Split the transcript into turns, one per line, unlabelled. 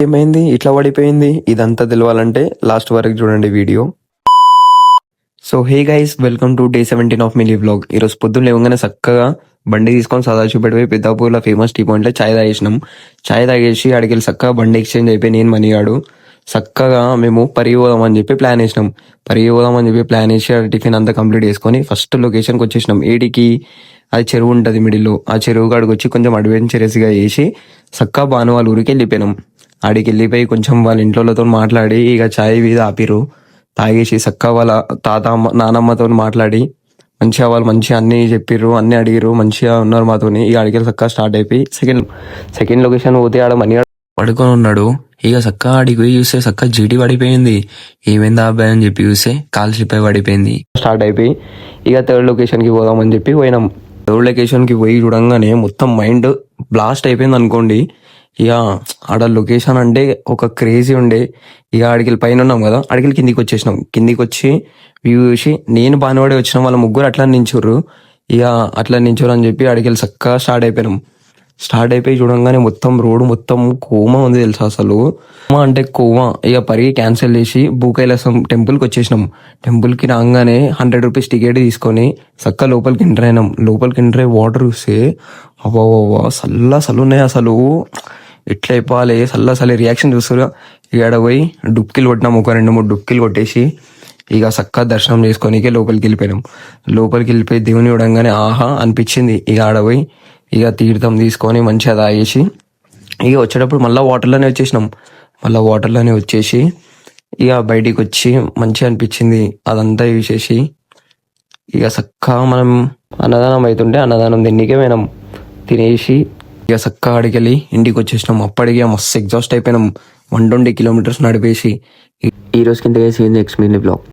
ఏమైంది ఇట్లా పడిపోయింది? ఇదంతా తెలవాలంటే లాస్ట్ వరకు చూడండి video. So hey guys, welcome to day 17 of milli vlog. ఈరోజు పొద్దున్న లేవగానే చక్కగా బండి తీసుకొని సదాశివపేట పెద్దాపూర్లో ఫేమస్ టీ పాయింట్లో చాయ్ తాగేసినాం. చాయ్ తాగేసి అడిగి చక్కగా బండి ఎక్స్చేంజ్ అయిపోయి నేను మనిగాడు చక్కగా మేము పరిగి పోదామని చెప్పి ప్లాన్ వేసినాం. పరిగి పోదామని చెప్పి ప్లాన్ వేసి టిఫిన్ అంతా కంప్లీట్ చేసుకొని ఫస్ట్ లొకేషన్కి వచ్చేసినాం. ఏడికి అది చెరువు ఉంటుంది మిడిల్లో, ఆ చెరువు కాడికి వచ్చి కొంచెం అడ్వెంచరస్గా వేసి చక్కగా బాను వాళ్ళ ఊరికి వెళ్ళిపోయినాం. ఆడికి వెళ్ళిపోయి కొంచెం వాళ్ళ ఇంట్లోతో మాట్లాడి ఇక చాయ్ మీద ఆపిరు. తాగేసి చక్కగా వాళ్ళ తాత నానమ్మతో మాట్లాడి మంచిగా వాళ్ళు మంచిగా అన్నీ చెప్పిర్రు, అన్నీ అడిగిరు, మంచిగా ఉన్నారు మాతోని. ఇక అడిగి చక్కగా స్టార్ట్ అయిపోయి సెకండ్ లొకేషన్ పోతే ఆడ మనీ పడుకొని ఉన్నాడు. ఇక చక్కగా ఆడికి పోయి చూస్తే చక్కగా జీడి పడిపోయింది. ఏమైందా అబ్బాయి అని చెప్పి చూస్తే కాల్ స్లిప్ అయి పడిపోయింది. స్టార్ట్ అయిపోయి ఇక థర్డ్ లొకేషన్కి పోదామని చెప్పి పోయినాం. థర్డ్ లొకేషన్కి పోయి చూడంగానే మొత్తం మైండ్ బ్లాస్ట్ అయిపోయింది అనుకోండి. ఇక ఆడ లొకేషన్ అంటే ఒక క్రేజీ ఉండే. ఇక ఆడికి పైన ఉన్నాం కదా, ఆడికి కిందికి వచ్చేసినాం. కిందికి వచ్చి వ్యూ చూసి నేను బానివాడే వచ్చినాం, వాళ్ళ ముగ్గురు అట్లా నించుర్రు. ఇక అట్లా నించురు అని చెప్పి ఆడికి చక్కగా స్టార్ట్ అయిపోయినాం. స్టార్ట్ అయిపోయి చూడంగానే మొత్తం రోడ్డు మొత్తం కోమా ఉంది తెలుసా అసలు. కోమా అంటే కోమా. ఇక పరిగి క్యాన్సిల్ చేసి భూకైలాసం టెంపుల్కి వచ్చేసినాం. టెంపుల్కి రాగానే 100 రూపీస్ టికెట్ తీసుకొని చక్కగా లోపలికి ఎంటర్ అయినాం. లోపలికి ఎంటర్ అయ్యి వాటర్ చూస్తే అవ్వ సల్లు ఉన్నాయి అసలు. ఎట్లా అయిపోవాలి చల్ల రియాక్షన్ చూస్తారు. ఇక ఆడ పోయి డుబ్కిలు కొట్టినాం, ఒక 2-3 డుబ్కిలు కొట్టేసి ఇక చక్కగా దర్శనం చేసుకొని లోపలికి వెళ్ళిపోయినాం. లోపలికి వెళ్ళిపోయి దేవుని చూడంగానే ఆహా అనిపించింది. ఇక ఆడ పోయి ఇక తీర్థం తీసుకొని మంచిగా తాగేసి ఇక వచ్చేటప్పుడు మళ్ళీ వాటర్లోనే వచ్చేసినాం. మళ్ళీ వాటర్లోనే వచ్చేసి ఇక బయటికి వచ్చి మంచిగా అనిపించింది. అదంతా చూసేసి ఇక చక్కగా మనం అన్నదానం అవుతుంటే అన్నదానం తిండికే పోయినాం. తినేసి ఇక చక్కగా ఆడికెళ్ళి ఇంటికి వచ్చేసినాం. అప్పటికే మస్తు ఎగ్జాస్ట్ అయిపోయినాం 120 కిలోమీటర్స్ నడిపేసి. ఈ రోజు కింద నెక్స్ట్ మినీ బ్లాగ్.